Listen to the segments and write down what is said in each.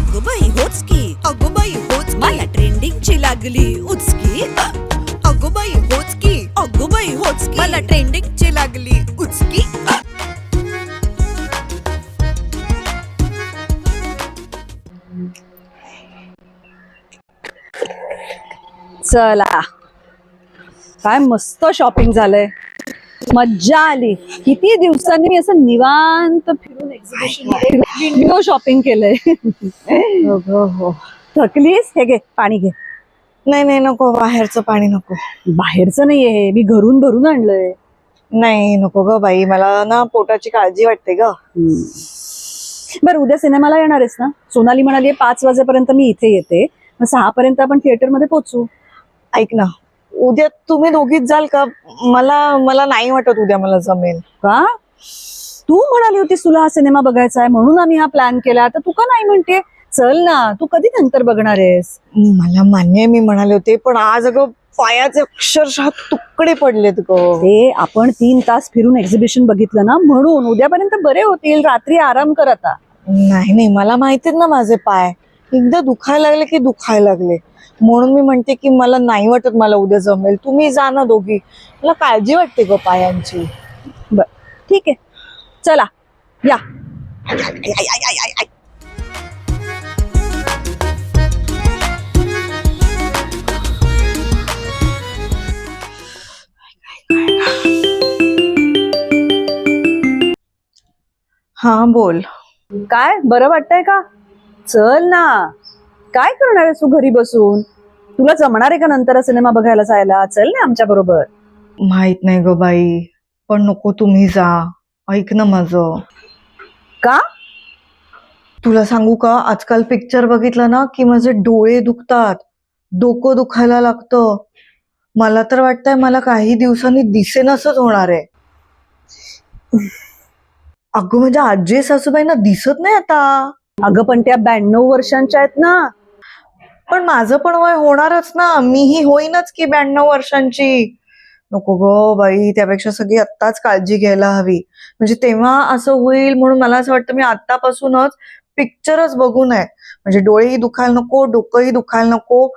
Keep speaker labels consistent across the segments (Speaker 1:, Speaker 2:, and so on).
Speaker 1: अगं बाई होच की, अगं बाई होच, मला ट्रेंडिंगची लागली उचकी. अगं बाई होच की, अगं बाई होच, मला ट्रेंडिंगची लागली उचकी.
Speaker 2: चला, काय मस्त शॉपिंग झालंय, मज्जा आली. किती दिवसांनी मी असं निवांत फिरून एक्झिबिशन विंडो शॉपिंग केलंय.
Speaker 3: हो.
Speaker 2: थकलीस? हे घे पाणी घे.
Speaker 3: नाही नाही नको, बाहेरचं पाणी नको.
Speaker 2: बाहेरचं नाहीये हे, मी घरून भरून आणलंय.
Speaker 3: नाही नको ग बाई, मला ना पोटाची काळजी वाटते ग.
Speaker 2: बरं, उद्या सिनेमाला येणार आहेस ना? सोनाली म्हणाली 5 वाजेपर्यंत मी इथे येते, मग 6 पर्यंत आपण थिएटर मध्ये पोहोचू.
Speaker 3: ऐक ना, उद्या तुम्ही दोघीच जाल का? मला नाही वाटत उद्या मला जमेल.
Speaker 2: का? तू म्हणाली होतीस तुला हा सिनेमा बघायचा आहे म्हणून आम्ही हा प्लॅन केला, आता तू का नाही म्हणते? चल ना, तू कधी नंतर बघणार आहेस?
Speaker 3: मला मान्य आहे, मी म्हणाले होते, पण आज अगं पायाचे अक्षरशः तुकडे पडलेत ग.
Speaker 2: ते आपण 3 तास फिरून एक्झिबिशन बघितलं ना, म्हणून उद्यापर्यंत बरे होतील. रात्री आराम कर आता.
Speaker 3: नाही, मला माहितीत ना माझे पाय एकदा दुखायला लागले की दुखायला लागले, म्हणून मी म्हणते की मला नाही वाटत मला उद्या जमेल. तुम्ही जा ना दोघी, मला काळजी वाटते ग पायांची.
Speaker 2: बर, ठीक आहे, चला या.
Speaker 3: हा बोल.
Speaker 2: काय बरं वाटतंय का? चल ना. काय करणार आहेस तू घरी बसून? तुला जमणार आहे का नंतर सिनेमा बघायला जायला? चल ना आमच्या बरोबर.
Speaker 3: माहित नाही ग बाई, पण नको, तुम्ही जा. ऐक ना माझं.
Speaker 2: का?
Speaker 3: तुला सांगू का, आजकाल पिक्चर बघितलं ना की माझे डोळे दुखतात, डोकं दुखायला लागतं. मला तर वाटतंय मला काही दिवसांनी दिसेनासच होणार आहे. अगं म्हणजे आजी सासूबाईंना दिसत नाही आता.
Speaker 2: अगं पण त्या 92 वर्षांच्या आहेत ना.
Speaker 3: पण माझं पण वय होणारच ना, मीही होईनच की 92 वर्षांची. नको ग बाई, त्यापेक्षा सगळी आत्ताच काळजी घ्यायला हवी, म्हणजे तेव्हा असं होईल. म्हणून मला असं वाटतं मी आत्तापासूनच पिक्चरच बघू नये, म्हणजे डोळेही दुखायला नको, डोकंही दुखायला नको.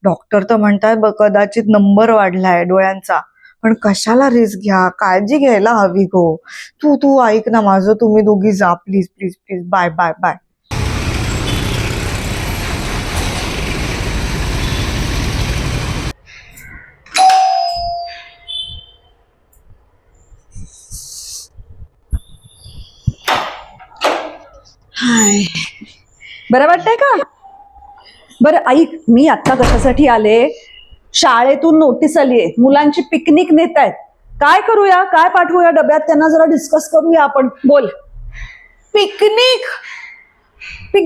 Speaker 3: डॉक्टर तर म्हणतात कदाचित नंबर वाढलाय डोळ्यांचा, पण कशाला रिस्क घ्या, काळजी घ्यायला हवी गो. तू ऐक ना माझं, तुम्ही दोघी जा please please please. Bye bye bye.
Speaker 2: Hi, बरं वाटतंय का? बरं ऐक, मी आता कशासाठी आले? शाळेतून नोटीस आलीये, मुलांची पिकनिक नेत आहेत. काय करूया, काय पाठवूया डब्यात, त्यांना जरा डिस्कस करूया आपण. बोल.
Speaker 3: पिकनिक?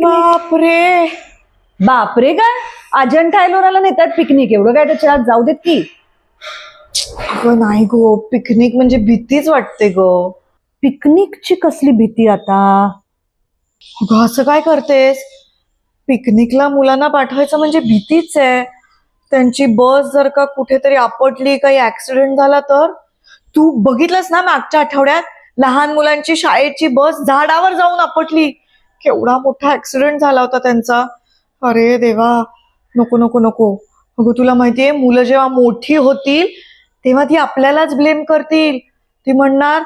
Speaker 3: बापरे.
Speaker 2: बापरे काय? अजंठा एलोराला नेत आहेत पिकनिक, एवढं काय त्याच्यात? जाऊ देत की.
Speaker 3: अगं नाही गो, पिकनिक म्हणजे भीतीच वाटते ग.
Speaker 2: पिकनिकची कसली भीती आता?
Speaker 3: अगं असं काय करतेस? पिकनिकला मुलांना पाठवायचं म्हणजे भीतीच आहे. त्यांची बस जर का कुठेतरी आपटली, काही ऍक्सिडेंट झाला तर? तू बघितलंस ना मागच्या आठवड्यात लहान मुलांची शाळेची बस झाडावर जाऊन आपटली, केवढा मोठा ऍक्सिडेंट झाला होता त्यांचा. अरे देवा, नको नको नको. अगं तुला माहितीये, मुलं जेव्हा मोठी होतील तेव्हा ती आपल्यालाच ब्लेम करतील. ती म्हणणार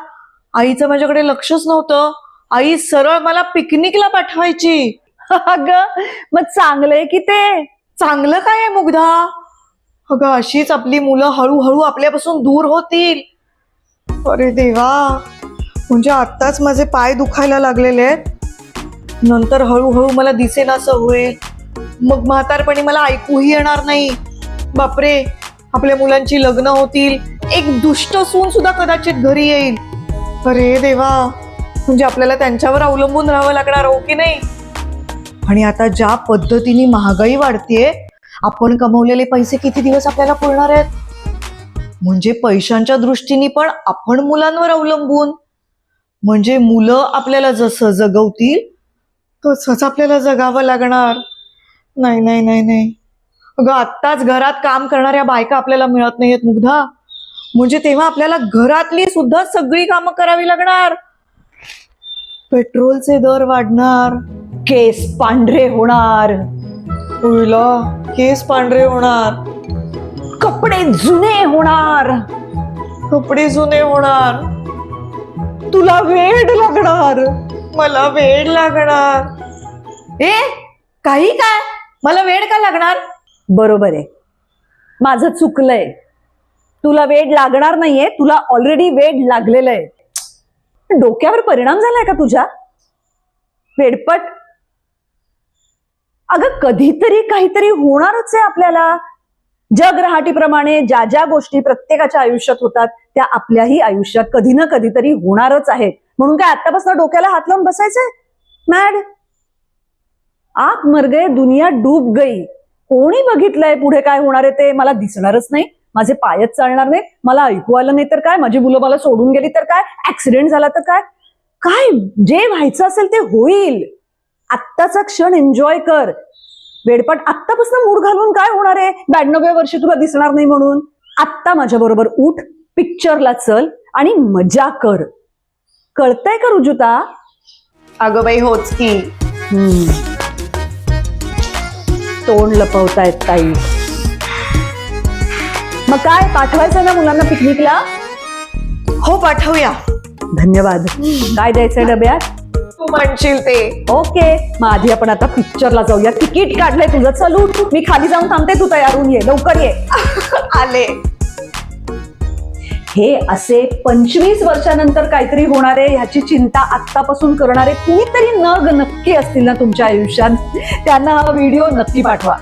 Speaker 3: आईचं माझ्याकडे लक्षच नव्हतं, आई सरळ मला पिकनिकला पाठवायची.
Speaker 2: अगं मग चांगलंय की ते.
Speaker 3: चांगलं काय आहे मुग्धा? अगं अशीच आपली मुलं हळूहळू आपल्यापासून दूर होतील. अरे देवा, म्हणजे आत्ताच माझे पाय दुखायला लागलेले आहेत, नंतर हळूहळू मला दिसेनासं होईल, मग म्हातारपणी मला ऐकूही येणार नाही. बापरे, आपल्या मुलांची लग्न होतील, एक दुष्ट सून सुद्धा कदाचित घरी येईल. अरे देवा, म्हणजे आपल्याला त्यांच्यावर अवलंबून राहावं लागणार हो की नाही? आणि आता ज्या पद्धतीने महागाई वाढतीये, आपण कमवलेले पैसे किती दिवस आपल्याला पुरणार आहेत? म्हणजे पैशांच्या दृष्टीने पण आपण मुलांवर अवलंबून, म्हणजे मुलं आपल्याला जसं जगवतील तसंच आपल्याला जगावं लागणार. नाही नाही नाही नाही. अगं आत्ताच घरात काम करणाऱ्या बायका आपल्याला मिळत नाहीयेत मुग्धा, म्हणजे तेव्हा आपल्याला घरातली सुद्धा सगळी कामं करावी लागणार. पेट्रोलचे दर वाढणार,
Speaker 2: केस पांढरे होणार,
Speaker 3: उईला केस पांढरे होणार,
Speaker 2: कपडे जुने होणार,
Speaker 3: कपडे जुने होणार,
Speaker 2: तुला वेड लागणार.
Speaker 3: मला वेड लागणार. ए काही काय, मला वेड का लागणार?
Speaker 2: बरोबर आहे, माझं चुकलंय. तुला वेड लागणार नाहीये, तुला ऑलरेडी वेड लागलेलं आहे. डोक्यावर परिणाम झालाय का तुझ्या? वेडपट. अगं कधीतरी काहीतरी होणारच आहे आपल्याला. जग रहाटीप्रमाणे ज्या ज्या गोष्टी प्रत्येकाच्या आयुष्यात होतात त्या आपल्याही आयुष्यात कधी ना कधीतरी होणारच आहेत. म्हणून काय आतापासून डोक्याला हात लावून बसायचंय? मॅड. आप मर गए, दुनिया डूब गई. कोणी बघितलंय पुढे काय होणार आहे ते? मला दिसणारच नाही, माझे पायच चालणार नाही, मला ऐकू आलं नाही तर काय, माझी मुलं मला सोडून गेली तर काय, ऍक्सिडेंट झाला तर काय, काय जे व्हायचं असेल ते होईल. आत्ताचा क्षण एन्जॉय कर. वेडपट. आत्तापासून मूड घालून काय होणार आहे? 92व्या वर्षी तुला दिसणार नाही म्हणून. आत्ता माझ्या बरोबर उठ, पिक्चरला चल आणि मजा कर. कळतंय का रुजुता?
Speaker 3: अगं बाई होच की.
Speaker 2: तोंड लपवतायत ताई. मग काय पाठवायचं ना मुलांना पिकनिकला?
Speaker 3: हो पाठवूया.
Speaker 2: धन्यवाद. काय द्यायचंय डब्यात?
Speaker 3: तू म्हणशील ते.
Speaker 2: ओके, मग आधी आपण आता पिक्चरला जाऊया. तिकीट काढलंय तुझं, चल उठ. मी खाली जाऊन थांबते, तू तयार होऊन ये, लवकर ये.
Speaker 3: आले.
Speaker 2: हे असे 25 वर्षानंतर काहीतरी होणार आहे ह्याची चिंता आत्तापासून करणारे कुणीतरी नग नक्की असतील ना तुमच्या आयुष्यात, त्यांना हा व्हिडिओ नक्की पाठवा.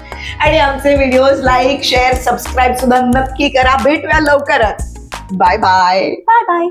Speaker 3: आणि आमचे व्हिडिओज लाईक, शेअर, सबस्क्राईब सुद्धा नक्की करा. भेटूया लवकरच. Bye bye.
Speaker 2: Bye bye.